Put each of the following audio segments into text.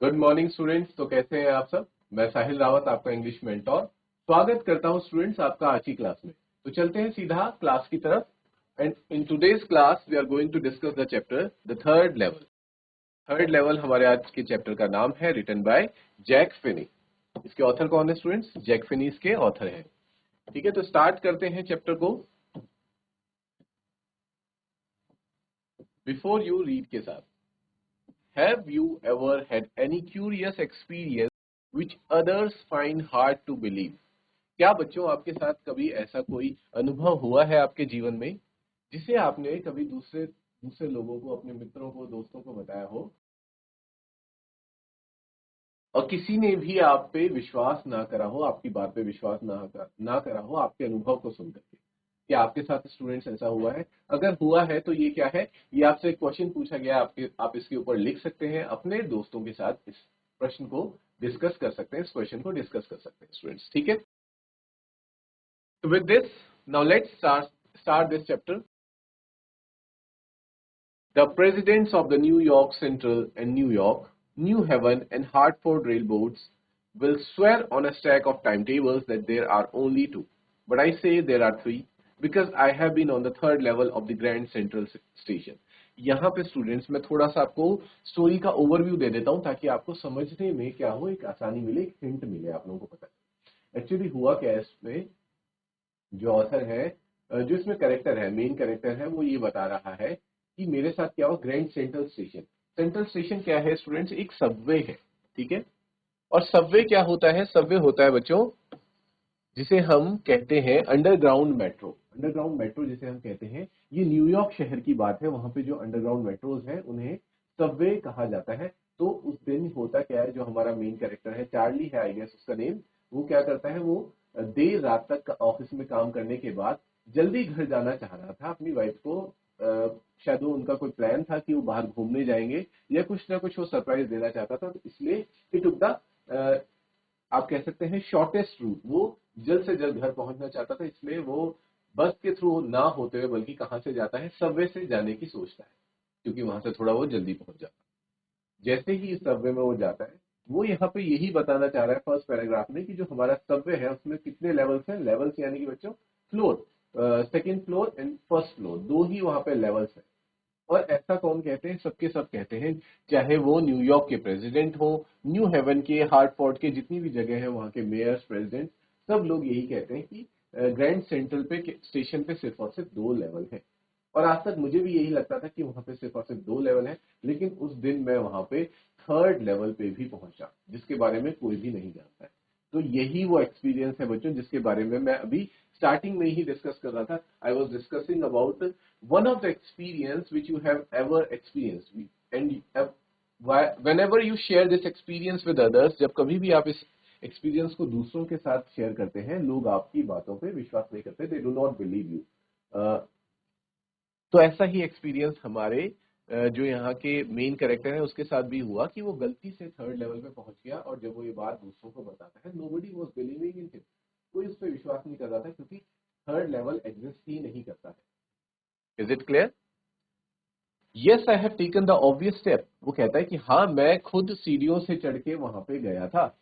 Good morning students. तो कैसे हैं आप सब। मैं साहिल रावत, आपका इंग्लिश मेंटोर, स्वागत करता हूं स्टूडेंट्स आपका आज की क्लास में। तो चलते हैं सीधा क्लास की तरफ। And in today's class we are going to discuss the chapter the third level. Third level हमारे आज के चैप्टर का नाम है रिटन बाय जैक फिनी। इसके ऑथर कौन है स्टूडेंट्स? जैक फिनी इसके ऑथर हैं। ठीक है, तो स्टार्ट करते हैं चैप्टर को बिफोर यू रीड के साथ। Have you ever had any curious experience which others find hard to believe? क्या बच्चों आपके साथ कभी ऐसा कोई अनुभव हुआ है आपके जीवन में जिसे आपने कभी दूसरे लोगों को, अपने मित्रों को, दोस्तों को बताया हो और किसी ने भी आप पे विश्वास ना करा हो, आपकी बात पे विश्वास ना करा हो आपके अनुभव को सुनकर के? क्या आपके साथ स्टूडेंट्स ऐसा हुआ है? अगर हुआ है तो ये क्या है, ये आपसे एक क्वेश्चन पूछा गया है, आप इसके ऊपर लिख सकते हैं, अपने दोस्तों के साथ इस प्रश्न को डिस्कस कर सकते हैं, इस क्वेश्चन को डिस्कस कर सकते हैं स्टूडेंट्स। ठीक है, तो with this now let's start this chapter. The presidents of the New York Central and New York, New Haven and Hartford railroads will swear on a stack of timetables that there are only two. But I say there are three because I have been on the third level of the Grand Central Station. यहाँ पे students मैं थोड़ा सा आपको story का overview दे देता हूँ ताकि आपको समझने में क्या हो, एक आसानी मिले, एक हिंट मिले आप लोगों को पता है एक्चुअली हुआ क्या है। इसमें जो ऑथर है, जो इसमें कैरेक्टर है, मेन कैरेक्टर है, वो ये बता रहा है कि मेरे साथ क्या हुआ। Grand Central station, central station क्या है स्टूडेंट्स? एक सबवे है। ठीक है, और सबवे क्या होता है? सबवे होता है बच्चों जिसे हम कहते हैं अंडरग्राउंड मेट्रो। अंडरग्राउंड मेट्रो जिसे हम कहते हैं, ये न्यूयॉर्क शहर की बात है। वहां पे जो अंडरग्राउंड मेट्रोज हैं उन्हें सबवे कहा जाता है। तो उस दिन होता क्या है, जो हमारा मेन कैरेक्टर है, चार्ली है आई गेस उसका नेम, वो क्या करता है, वो देर रात तक ऑफिस में काम करने के बाद जल्दी घर जाना चाह रहा था अपनी वाइफ को। शायद वो उनका कोई प्लान था कि वो बाहर घूमने जाएंगे या कुछ ना कुछ वो सरप्राइज देना चाहता था, तो इसलिए ही टुक द, आप कह सकते हैं, शॉर्टेस्ट रूट। वो जल्द से जल्द घर पहुंचना चाहता था, इसलिए वो बस के थ्रू ना होते हुए बल्कि कहां से जाता है, सबवे से जाने की सोचता है, क्योंकि वहां से थोड़ा वो जल्दी पहुंच जाता है। जैसे ही इस सबवे में वो जाता है, वो यहाँ पे यही बताना चाह रहा है फर्स्ट पैराग्राफ में कि जो हमारा सबवे है उसमें कितने लेवल्स हैं। लेवल्स यानी कि बच्चों floor, second floor and first floor, दो ही वहां पे लेवल्स हैं। और ऐसा कौन कहते हैं? सबके सब कहते हैं, चाहे वो न्यूयॉर्क के प्रेसिडेंट हो, न्यू हेवन के, हार्टफोर्ड के, जितनी भी जगह है वहां के मेयर्स, प्रेसिडेंट, सब लोग यही कहते हैं कि ग्रैंड सेंट्रल पे स्टेशन पे सिर्फ और सिर्फ दो लेवल है। और आज तक मुझे भी यही लगता था कि वहां पे सिर्फ और सिर्फ दो लेवल है, लेकिन उस दिन मैं वहां पे थर्ड लेवल पे भी पहुंचा जिसके बारे में कोई भी नहीं जानता है। तो यही वो एक्सपीरियंस है बच्चों जिसके बारे में मैं अभी स्टार्टिंग में ही डिस्कस कर रहा था। I was discussing about one of the experience which you have ever experienced, and whenever you share this experience with others, जब कभी भी आप इस एक्सपीरियंस को दूसरों के साथ शेयर करते हैं, लोग आपकी बातों पे विश्वास नहीं करते, they do not believe you। तो ऐसा ही एक्सपीरियंस हमारे जो यहाँ के मेन कैरेक्टर है उसके साथ भी हुआ कि वो गलती से थर्ड लेवल पे पहुंच गया, और जब वो ये बात दूसरों को बताता है, nobody was believing in him, कोई उस पर विश्वास नहीं कर रहा था, क्योंकि थर्ड लेवल एग्जिस्ट ही नहीं करता है। Is it clear? Yes I have taken the obvious step. वो कहता है कि हाँ, मैं खुद सीढ़ियों से चढ़ के वहां पे गया था।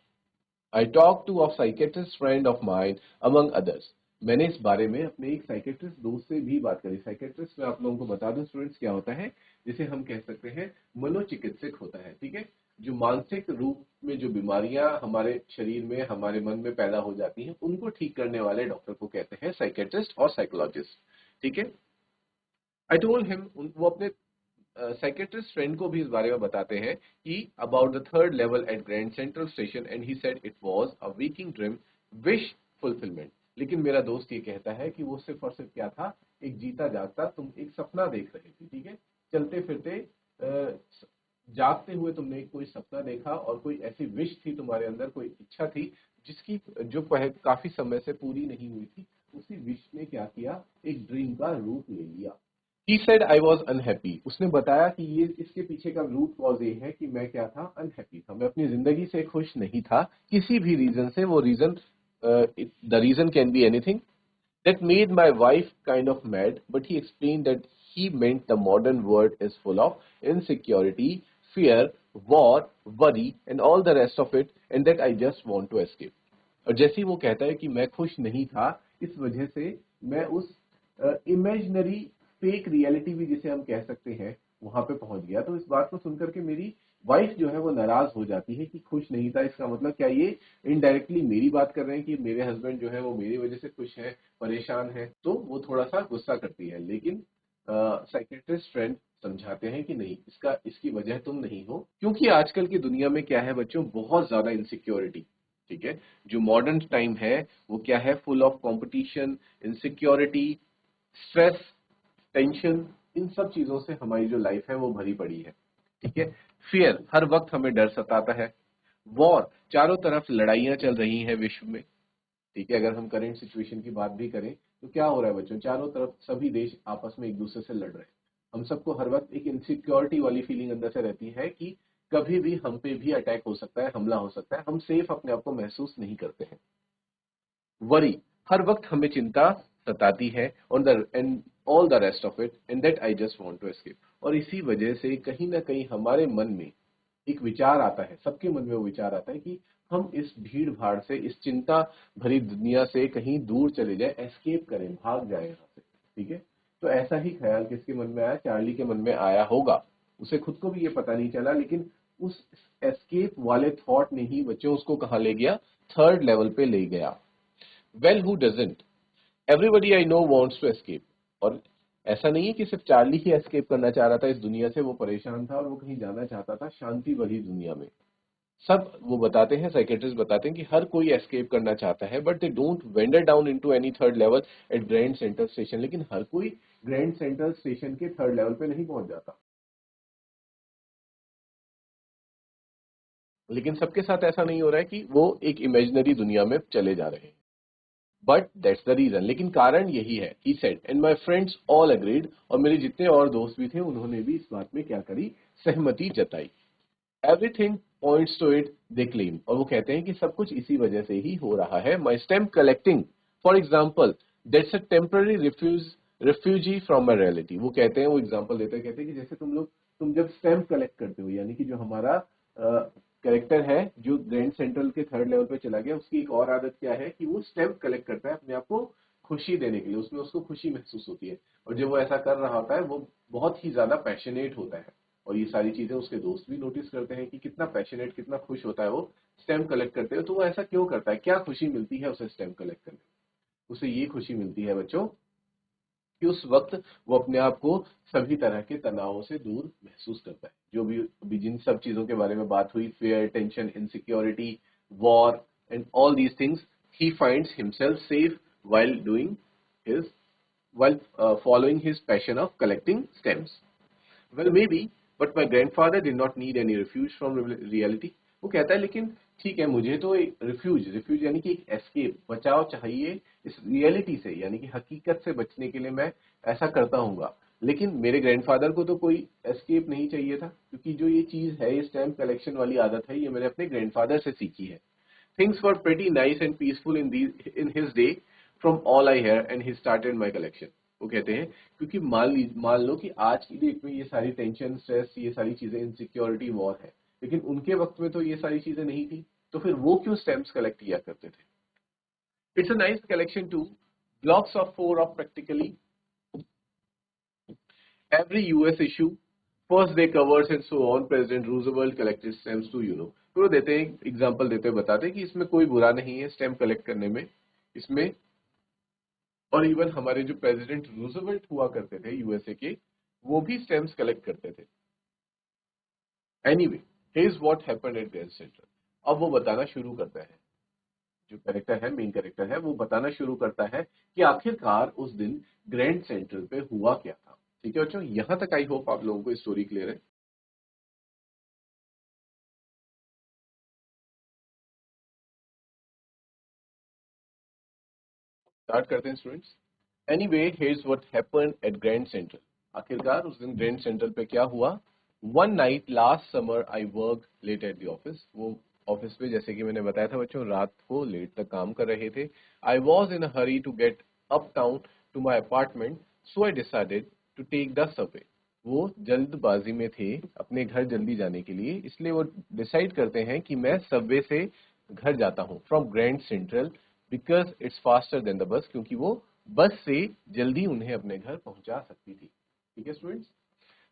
I talk to a psychiatrist friend of mine among others. मैंने इस बारे में अपने एक साइकेट्रिस्ट दोस्त से भी बात करी। साइकेट्रिस्ट मैं आप लोगों को बता दूं स्टूडेंट्स क्या होता है, जिसे हम कह सकते हैं मनोचिकित्सक होता है। ठीक है, जो मानसिक रूप में जो बीमारियां हमारे शरीर में, हमारे मन में पैदा हो जाती हैं, उनको ठीक करने वाले डॉक्टर को कहते हैं साइकेट्रिस्ट और साइकोलॉजिस्ट। ठीक है, आई टोल्ड हिम, वो अपने साइकेट्रिस्ट फ्रेंड को भी इस बारे में बताते हैं कि about the third level at Grand Central Station, and he said it was a waking dream, wish fulfilment. लेकिन मेरा दोस्त ये कहता है कि वो सिर्फ और सिर्फ क्या था, एक जीता जागता, तुम एक सपना देख रहे थे। ठीक है, चलते फिरते जागते हुए तुमने कोई सपना देखा, और कोई ऐसी विश थी तुम्हारे अंदर, कोई इच्छा थी जिसकी जो काफी समय से पूरी नहीं हुई थी। उसी विश ने क्या किया, एक ड्रीम का रूप ले लिया। He said I was unhappy। उसने बताया कि ये इसके पीछे का रूट कॉज ये है कि मैं क्या था, अनहैप्पी था, मैं अपनी जिंदगी से खुश नहीं था, किसी भी रीजन से। वो reason, the reason can be anything, that made my wife kind of mad, but he explained that he meant the modern world is full of insecurity, fear, war, worry and all the rest of it, and that I just want to escape. और जैसे ही वो कहता है कि मैं खुश नहीं था, इस वजह से मैं उस इमेजिनरी फेक रियलिटी भी जिसे हम कह सकते हैं वहां पे पहुंच गया। तो इस बात को सुनकर के मेरी वाइफ जो है वो नाराज हो जाती है कि खुश नहीं था। इसका मतलब क्या ये इनडायरेक्टली मेरी बात कर रहे हैं कि मेरे हस्बैंड जो है वो मेरी वजह से खुश है, परेशान है? तो वो थोड़ा सा गुस्सा करती है, लेकिन साइकेट्रिस्ट फ्रेंड समझाते हैं कि नहीं, इसकी वजह तुम नहीं हो, क्योंकि आजकल की दुनिया में क्या है बच्चों, बहुत ज्यादा इनसिक्योरिटी। ठीक है, जो मॉडर्न टाइम है वो क्या है, full of competition, insecurity, stress, tension, इन सब चीजों से हमारी जो लाइफ है वो भरी पड़ी है। ठीक है, फियर, हर वक्त हमें डर सताता है। वॉर, चारों तरफ लड़ाइयां चल रही हैं विश्व में। ठीक है, अगर हम करंट सिचुएशन की बात भी करें तो क्या हो रहा है बच्चों, चारों तरफ सभी देश आपस में एक दूसरे से लड़ रहे हैं। हम सबको हर वक्त एक इनसिक्योरिटी वाली फीलिंग अंदर से रहती है कि कभी भी हम पे भी अटैक हो सकता है, हमला हो सकता है, हम सेफ अपने आप को महसूस नहीं करते हैं। वरी, हर वक्त हमें चिंता सताती है, on the end all the rest of it, and that I just want to escape. और इसी वजह से कहीं ना कहीं हमारे मन में एक विचार आता है, सबके मन में वो विचार आता है कि हम इस भीड़ भाड़ से, इस चिंता भरी दुनिया से कहीं दूर चले जाए, एस्केप करें, भाग जाए यहाँ से। ठीक है, तो ऐसा ही ख्याल किसके मन में आया, चार्ली के मन में आया होगा। उसे खुद को भी ये पता नहीं चला, लेकिन उस एस्केप वाले थॉट ने ही बच्चों उसको कहाँ ले गया, थर्ड लेवल पे ले गया। Well who doesn't, everybody I know wants to escape. और ऐसा नहीं है कि सिर्फ चार्ली ही एस्केप करना चाह रहा था इस दुनिया से, वो परेशान था और वो कहीं जाना चाहता था शांति भरी दुनिया में। सब वो बताते हैं, साइकेट्रिस्ट बताते हैं कि हर कोई एस्केप करना चाहता है, but they don't wander down into any third level at Grand Central Station. लेकिन हर कोई ग्रैंड सेंट्रल स्टेशन के थर्ड लेवल पे नहीं पहुंच जाता। लेकिन सबके साथ ऐसा नहीं हो रहा है कि वो एक इमेजिनरी दुनिया में चले जा रहे हैं। बट दैट्स द रीजन, लेकिन कारण यही है, he said, and my friends all agreed. और मेरे जितने और दोस्त भी थे उन्होंने भी इस बात में क्या करी, सहमति जताई। Everything points to it, they claim. और वो कहते हैं कि सब कुछ इसी वजह से ही हो रहा है। माई stamp collecting for example, that's a temporary refugee from my reality. वो कहते हैं, वो एग्जाम्पल देते हैं, कहते हैं कि जैसे तुम जब स्टैम्प कलेक्ट करते हो, यानी कि जो हमारा कैरेक्टर है जो ग्रैंड सेंट्रल के थर्ड लेवल पे चला गया, उसकी एक और आदत क्या है कि वो स्टैम्प कलेक्ट करता है अपने आप को खुशी देने के लिए, उसमें उसको खुशी महसूस होती है। और जब वो ऐसा कर रहा होता है वो बहुत ही ज्यादा पैशनेट होता है। और ये सारी चीजें उसके दोस्त भी नोटिस करते हैं कि कितना पैशनेट, कितना खुश होता है वो स्टैम्प कलेक्ट करते हुए। तो वो ऐसा क्यों करता है, क्या खुशी मिलती है उसे स्टैम्प कलेक्ट करने में? उसे ये खुशी मिलती है बच्चों कि उस वक्त वो अपने आप को सभी तरह के तनावों से दूर महसूस करता है। जो भी अभी जिन सब चीजों के बारे में बात हुई, fair, tension, insecurity, war and all these things, he finds himself safe while doing his while following his passion of collecting stamps. Well, maybe, but my grandfather did not need any refuge from reality. वो कहता है लेकिन ठीक है, मुझे तो एक refuse यानी कि एक एस्केप, बचाव चाहिए इस रियलिटी से, यानी कि हकीकत से बचने के लिए मैं ऐसा करता हूँगा। लेकिन मेरे ग्रैंडफादर को तो कोई एस्केप नहीं चाहिए था, क्योंकि जो ये चीज है, ये स्टैम्प कलेक्शन वाली आदत है, ये मैंने अपने ग्रैंडफादर से सीखी है। Things were pretty nice and peaceful in his day from all I hear, and he started my collection. वो कहते हैं क्योंकि मान लो कि आज की डेट में ये सारी टेंशन, स्ट्रेस, ये सारी चीजें, इनसिक्योरिटी, वॉर है, लेकिन उनके वक्त में तो ये सारी चीजें नहीं थी। तो फिर वो क्यों स्टैम्प्स कलेक्ट किया करते थे? It's a nice collection too, blocks of 4 of practically every US issue, first day covers and so on. President Roosevelt collected stamps to, you know. तो वो देते हैं एग्जांपल देते हैं, बताते हैं कि इसमें कोई बुरा नहीं है स्टैम्प कलेक्ट करने में, इसमें। और इवन हमारे जो प्रेसिडेंट रूजवेल्ट हुआ करते थे यूएसए के, वो भी स्टैम्प्स कलेक्ट करते थे। Anyway, here's what happened at Grand Central. अब वो बताना शुरू करता है, जो कैरेक्टर है, मेन कैरेक्टर है, वो बताना शुरू करता है कि आखिरकार उस दिन ग्रैंड सेंट्रल पे हुआ क्या था। ठीक है बच्चों, यहां तक आई होप आप लोगों को स्टोरी क्लियर है। स्टार्ट करते हैं students. Anyway, here's what happened at Grand Central. आखिरकार उस दिन ग्रैंड सेंट्रल पे क्या हुआ। One night last summer I work late at the office. वो ऑफिस पे, जैसे कि मैंने बताया था बच्चों, रात को लेट तक काम कर रहे थे। I was in a hurry to get uptown to my apartment, so I decided to take the subway. वो जल्दबाजी में थे अपने घर जल्दी जाने के लिए, इसलिए वो डिसाइड करते हैं कि मैं सबवे से घर जाता हूँ from grand central because it's faster than the bus, क्योंकि वो बस से जल्दी उन्हें अपने घर पहुंचा सकती थी। ठीक है students,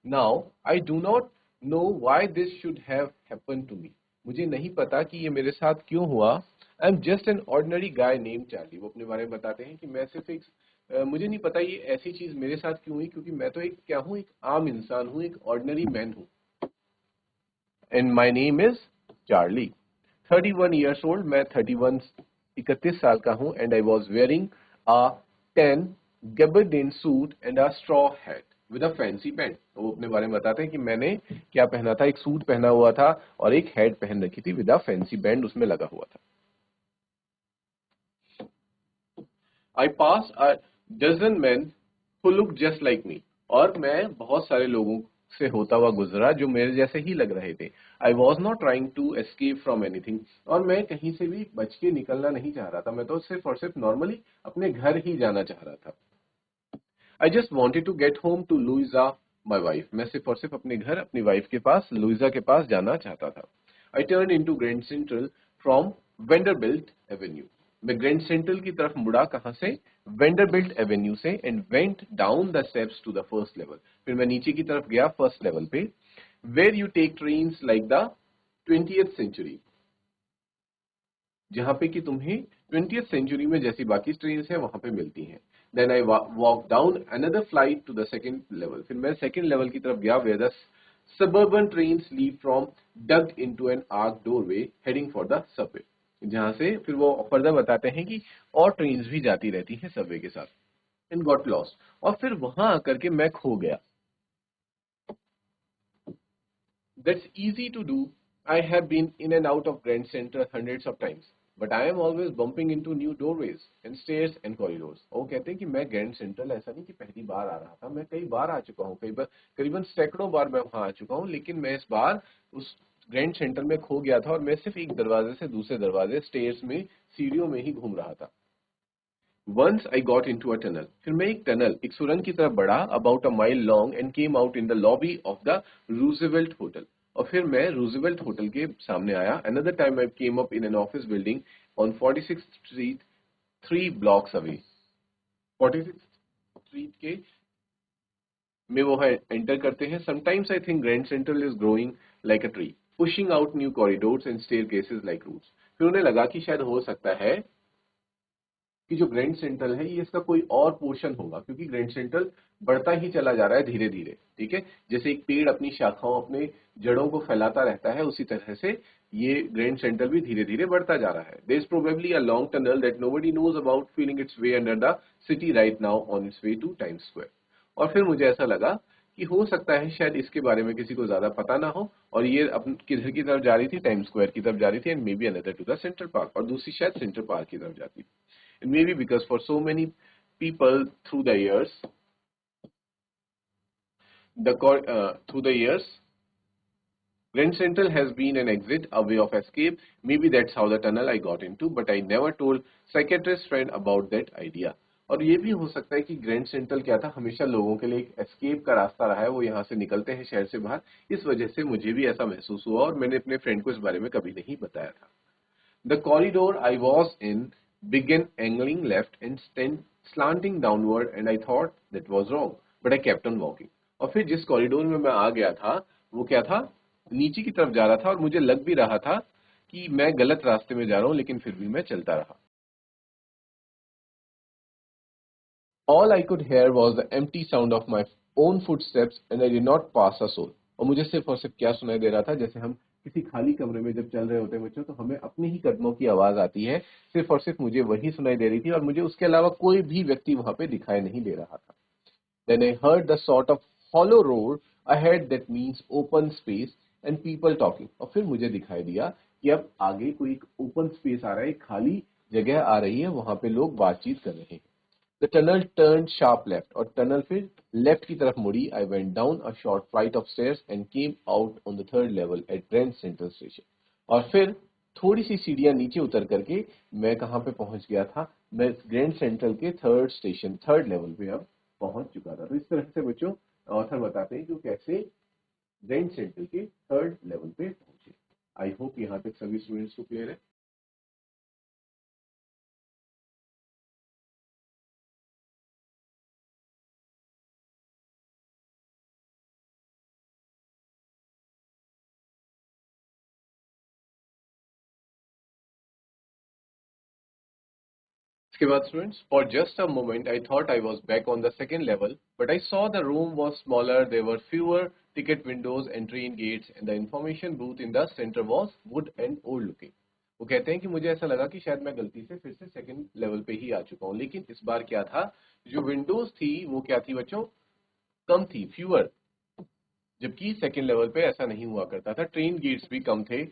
now I do not know why this should have happen to me. मुझे नहीं पता कि ये मेरे साथ क्यों हुआ। I am just an ordinary guy name Charlie. वो अपने बारे में बताते हैं कि मैं सिर्फ एक मुझे नहीं पता ये ऐसी चीज मेरे साथ क्यों हुई, क्योंकि मैं तो एक क्या हूँ, एक आम इंसान हूँ, एक ऑर्डिनरी मैन हूँ। And my name is Charlie. 31 years old, मैं 31 साल का हूँ। And I was wearing a ten gabardine suit and a straw hat with a fancy pant. वो अपने बारे में बताते हैं कि मैंने क्या पहना था, एक सूट पहना हुआ था और एक हैट पहन रखी थी विद अ फैंसी बैंड उसमें लगा हुआ था। I pass a dozen man who look just like me. और मैं बहुत सारे लोगों से होता हुआ गुजरा जो मेरे जैसे ही लग रहे थे। I was not trying to escape from anything. और मैं कहीं से भी बच के निकलना नहीं चाह रहा था, मैं तो सिर्फ और सिर्फ नॉर्मली अपने घर ही जाना चाह रहा था। I just wanted to get home to Louisa my wife. मैं सिर्फ और सिर्फ अपने घर, अपनी वाइफ के पास, लुइजा के पास जाना चाहता था। I turn into Grand Central from Vanderbilt Avenue. मैं ग्रैंड सेंट्रल की तरफ मुड़ा, कहां से, वेंडरबिल्ट एवेन्यू से। And went down the steps to the first level. फिर मैं नीचे की तरफ गया फर्स्ट लेवल पे, where you take trains like the 20th century, जहां पे कि तुम्हें 20th सेंचुरी में जैसी बाकी ट्रेन है वहां पे मिलती हैं। Then I walk down another flight to the second level. फिर मैं सेकंड लेवल की तरफ गया, where the suburban trains leave from dug into an arc doorway heading for the subway, जहां से फिर वो फर्दर बताते हैं कि और ट्रेन्स भी जाती रहती हैं सबवे के साथ। एंड गॉट लॉस्ट, और फिर वहां आकर के मैं खो गया। That's easy to do. I have been in and out of Grand Center hundreds of times, but I am always bumping into new doorways and stairs and corridors. वो कहते हैं कि मैं ग्रैंड सेंट्रल ऐसा नहीं कि पहली बार आ रहा था, मैं कई बार आ चुका हूँ, कई बार करीबन सैकड़ों बार मैं वहां आ चुका हूँ, लेकिन मैं इस बार उस ग्रैंड सेंटर में खो गया था और मैं सिर्फ एक दरवाजे से दूसरे दरवाजे, स्टेयर्स में, सीढ़ियों में ही घूम रहा था। Once I got into a tunnel. फिर मैं एक टनल, एक सुरंग की तरफ बढ़ा, about a mile long, and came out in the lobby of the Roosevelt Hotel. और फिर मैं रूजवेल्ट होटल के सामने आया। Another time I came up in an office building on 46th Street, 3 blocks away. 46th Street के में वो है एंटर करते हैं। Sometimes I think Grand Central is growing like a tree, pushing out new corridors and staircases like roots. फिर उन्हें लगा कि शायद हो सकता है कि जो ग्रैंड सेंट्रल है ये इसका कोई और पोर्शन होगा, क्योंकि ग्रैंड सेंट्रल बढ़ता ही चला जा रहा है धीरे धीरे। ठीक है, जैसे एक पेड़ अपनी शाखाओं, अपने जड़ों को फैलाता रहता है, उसी तरह से ये ग्रैंड सेंट्रल भी धीरे धीरे बढ़ता जा रहा है। There is probably a long tunnel that nobody knows about, feeling its way under the city right now on its way to Times Square. और फिर मुझे ऐसा लगा कि हो सकता है शायद इसके बारे में किसी को ज्यादा पता ना हो, और ये अपन किधर की तरफ जा रही थी, टाइम्स स्क्वायर की तरफ जा रही थी, and maybe another to the Central Park, और दूसरी शायद सेंट्रल पार्क की तरफ जाती। And maybe because for so many people through the years, through the years, Grand Central has been an exit, a way of escape. Maybe that's how the tunnel I got into, but I never told psychiatrist friend about that idea. और ये भी हो सकता है कि grand central क्या था, हमेशा लोगों के लिए एक एस्केप का रास्ता रहा है, वो यहाँ से निकलते हैं शहर से बाहर, इस वजह से मुझे भी ऐसा महसूस हुआ और मैंने अपने फ्रेंड को इस बारे में कभी नहीं बताया था। The corridor I was in began angling left and slanting downward, and I thought that was wrong, but I kept on walking. और फिर जिस कॉरिडोर में मैं आ गया था, वो क्या था, नीचे की तरफ जा रहा था, और मुझे लग भी रहा था कि मैं गलत रास्ते में जा रहा हूँ, लेकिन फिर भी मैं चलता रहा। All I could hear was the empty sound of my own footsteps, and I did not pass a soul. और मुझे सिर्फ और सिर्फ क्या सुनाई दे रहा था, जैसे हम किसी खाली कमरे में जब चल रहे होते हैं बच्चों, तो हमें अपने ही कदमों की आवाज आती है, सिर्फ और सिर्फ मुझे वही सुनाई दे रही थी, और मुझे उसके अलावा कोई भी व्यक्ति वहां पे दिखाई नहीं दे रहा था। Then I heard the sort of hollow roar ahead that means open space and people talking. और फिर मुझे दिखाई दिया कि अब आगे कोई ओपन स्पेस आ रहा है, एक खाली जगह आ रही है, वहां पे लोग बातचीत कर रहे हैं। The tunnel turned sharp left, और टनल फिर लेफ्ट की तरफ मुड़ी। I went down a short flight of stairs and came out on the third level at Grand Central Station. और फिर थोड़ी सी सीढ़ियां नीचे उतर करके मैं कहां पे पहुंच गया था, मैं ग्रैंड सेंट्रल के थर्ड लेवल पे अब पहुंच चुका था। तो इस तरह से बच्चों ऑथर बताते हैं कि वो कैसे ग्रैंड सेंट्रल के 3rd लेवल पे पहुंचे। आई होप यहाँ तक सभी स्टूडेंट्स को क्लियर है। इसके बाद students, for just a moment I thought I was back on the second level, but I saw the room was smaller, there were fewer ticket windows and train gates and the information booth in the centre was wood and old looking. वो कहते हैं कि मुझे ऐसा लगा कि शायद मैं गलती से फिर से सेकंड लेवल पे ही आ चुका हूँ, लेकिन इस बार क्या था, जो विंडोज थी वो क्या थी बच्चों, कम थी, फ्यूअर, जबकि सेकंड लेवल पे ऐसा नहीं हुआ करता था। ट्रेन गेट्स भी कम थे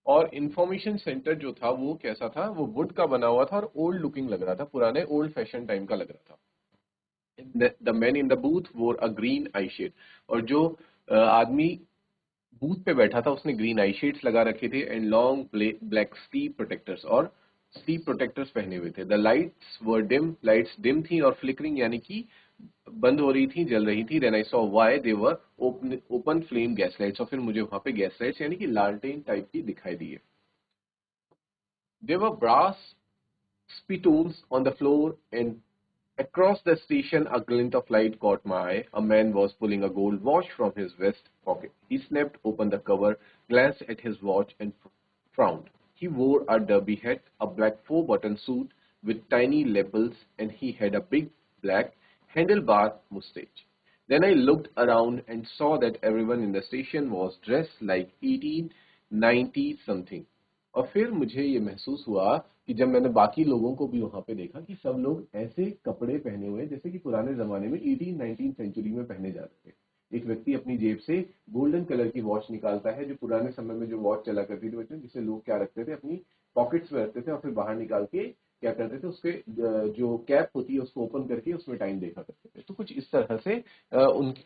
और इंफॉर्मेशन सेंटर जो था वो कैसा था, वो वुड का बना हुआ था और ओल्ड लुकिंग लग रहा था, पुराने ओल्ड फैशन टाइम का लग रहा था। The man in the booth वोर अ ग्रीन आई शेड, और जो आदमी बूथ पे बैठा था उसने ग्रीन आई शेड्स लगा रखे थे and long black sleep protectors, और स्लीप प्रोटेक्टर्स पहने हुए थे। The lights were dim, lights dim थी और फ्लिकरिंग यानी कि बंद हो रही थी, जल रही थी। Then I saw why they were open flame gas lights, और फिर मुझे वहां पे गैस लाइट्स यानी कि लालटेन टाइप की दिखाई दी है। There were brass spittoons on the floor, and across the station a glint of light caught my eye. A man was pulling a gold watch from his vest pocket. He snapped open the cover, glanced at his watch, and frowned. He wore a derby hat, a black four-button suit with tiny lapels, and he had a big black handlebar mustache. Then I looked around and saw that everyone in the station was dressed like 1890 something. और फिर मुझे ये महसूस हुआ कि जब मैंने बाकी लोगों को भी वहां पे देखा कि सब लोग ऐसे कपड़े पहने हुए जैसे कि पुराने जमाने में 18-19 सेंचुरी में पहने जाते थे। एक व्यक्ति अपनी जेब से गोल्डन कलर की वॉच निकालता है, जो पुराने समय में जो वॉच चला करती थी बच्चों, जिसे लोग क्या रखते थे, अपनी पॉकेट्स में रखते थे और फिर बाहर निकाल के क्या करते थे, उसके जो कैप होती है उसको ओपन करके उसमें टाइम देखा करते थे। तो कुछ इस तरह से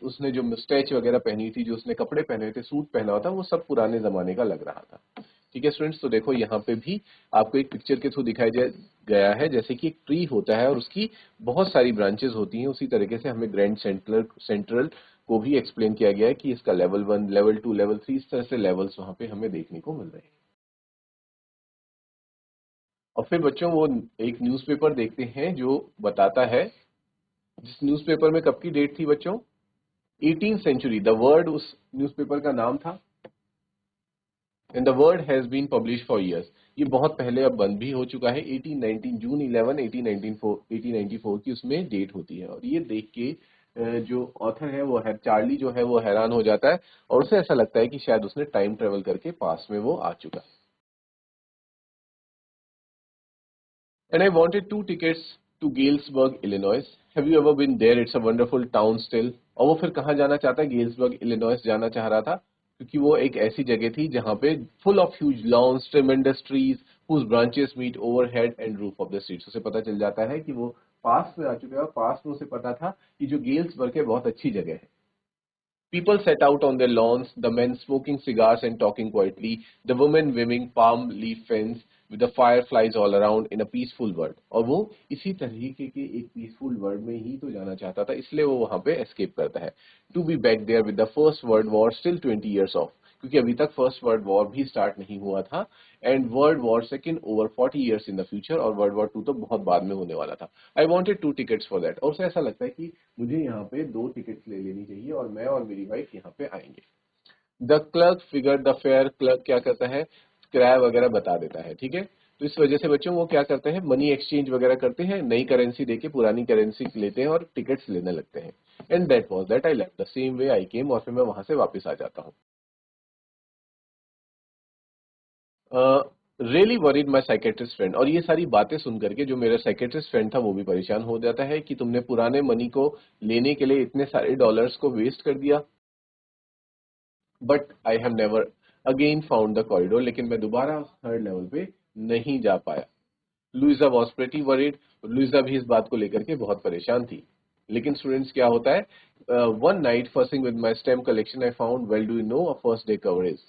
उसने जो मुस्टैच वगैरह पहनी थी, जो उसने कपड़े पहने हुए थे, सूट पहना हुआ था, वो सब पुराने जमाने का लग रहा था। ठीक है स्टूडेंट्स, तो देखो यहाँ पे भी आपको एक पिक्चर के थ्रू दिखाया गया है, जैसे कि एक ट्री होता है और उसकी बहुत सारी ब्रांचेस होती हैं, उसी तरीके से हमें ग्रैंड सेंट्रल को भी एक्सप्लेन किया गया है कि इसका लेवल 1, लेवल 2, लेवल 3, इस तरह से लेवल्स वहां पे हमें देखने को मिल रहे हैं। और फिर बच्चों वो एक न्यूज़पेपर देखते हैं जो बताता है, जिस न्यूज़पेपर में कब की डेट थी बच्चों, 18th सेंचुरी, द वर्ड उस न्यूज़पेपर का नाम था, and the World has been publish for years. ये बहुत पहले अब बंद भी हो चुका है। 1819 जून 11 1894 की उसमें डेट होती है। और ये देख के जो ऑथर है वो है चार्ली, जो है वो हैरान हो जाता है और उसे ऐसा लगता है कि शायद उसने टाइम ट्रेवल करके पास में वो आ चुका है। And I wanted 2 tickets to Galesburg, Illinois. Have you ever been there? It's a wonderful town still. और वो फिर कहाँ जाना चाहता है, गेल्सबर्ग इलिनॉइस जाना चाह रहा था, क्योंकि वो एक ऐसी जगह थी जहाँ पे full of huge lawns, tremendous trees whose branches meet overhead and roof of the streets. उसे पता चल जाता है कि वो पास में आ चुका है और पास में उसे पता था कि जो गेल्सबर्ग है बहुत अच्छी जगह है। People sat out on their lawns, the men smoking cigars and talking quietly, the women weaving palm leaf fans with the fireflies all around in a peaceful world. और वो इसी तरीके के एक पीसफुल वर्ल्ड में ही तो जाना चाहता था, इसलिए वो वहां पे एस्केप करता है। To be back there with the first world war still 20 years off, क्योंकि अभी तक फर्स्ट वर्ल्ड वॉर भी स्टार्ट नहीं हुआ था, and world war second over 40 years in the future, और वर्ल्ड वॉर 2 तो बहुत बाद में होने वाला था। I wanted 2 tickets for that, और उसे ऐसा लगता है कि मुझे यहाँ पे 2 tickets ले लेनी चाहिए और मैं और मेरी वाइफ यहाँ पे आएंगे। The clerk figure the fair, clerk क्या करता है, किराया वगैरह बता देता है। ठीक है, तो इस वजह से बच्चों वो क्या करते हैं, मनी एक्सचेंज वगैरह करते हैं, नई करेंसी देके पुरानी करेंसी लेते हैं और टिकट्स लेने लगते हैं। And that was that, I left the same way I came, और फिर मैं वहां से वापस आ जाता हूँ। Really worried my psychiatrist friend, और ये सारी बातें सुन करके जो मेरा साइकेट्रिस्ट फ्रेंड था वो भी परेशान हो जाता है कि तुमने पुराने मनी को लेने के लिए इतने सारे डॉलर्स को वेस्ट कर दिया। But I have never again found the corridor, लेकिन मैं दोबारा 3rd लेवल पे नहीं जा पाया। Luisa was pretty worried, Luisa भी इस बात को लेकर के बहुत परेशान थी। लेकिन स्टूडेंट्स क्या होता है, one night fussing with my stamp collection I found, well do you know, a first day coverage.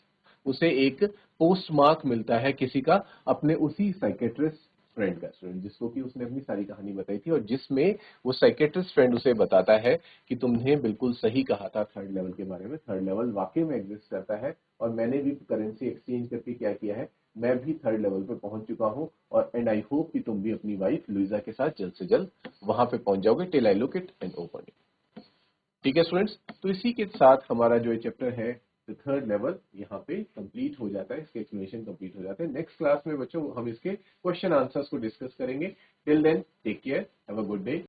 उसे एक पोस्ट मार्क मिलता है किसी का, अपने उसी साइकेट्रिस्ट फ्रेंड का, स्टूडेंट जिसको कि उसने अपनी सारी कहानी बताई थी और जिसमें वो साइकेट्रिस्ट फ्रेंड उसे बताता है कि तुमने बिल्कुल सही कहा था थर्ड लेवल के बारे में, थर्ड लेवल वाकई में एग्जिस्ट करता है और मैंने भी करेंसी एक्सचेंज करके क्या किया है, मैं भी थर्ड लेवल पे पहुंच चुका हूं और एंड आई होप कि तुम भी अपनी वाइफ लुइजा के साथ जल्द से जल्द वहां पे पहुंच जाओगे till I look it and open it. ठीक है स्टूडेंट्स, तो इसी के साथ हमारा जो चैप्टर है द थर्ड लेवल यहाँ पे कंप्लीट हो जाता है, इसके एक्सप्लेनेशन कंप्लीट हो जाते हैं। नेक्स्ट क्लास में बच्चों हम इसके क्वेश्चन आंसर्स को डिस्कस करेंगे। Till then take care, have a good day.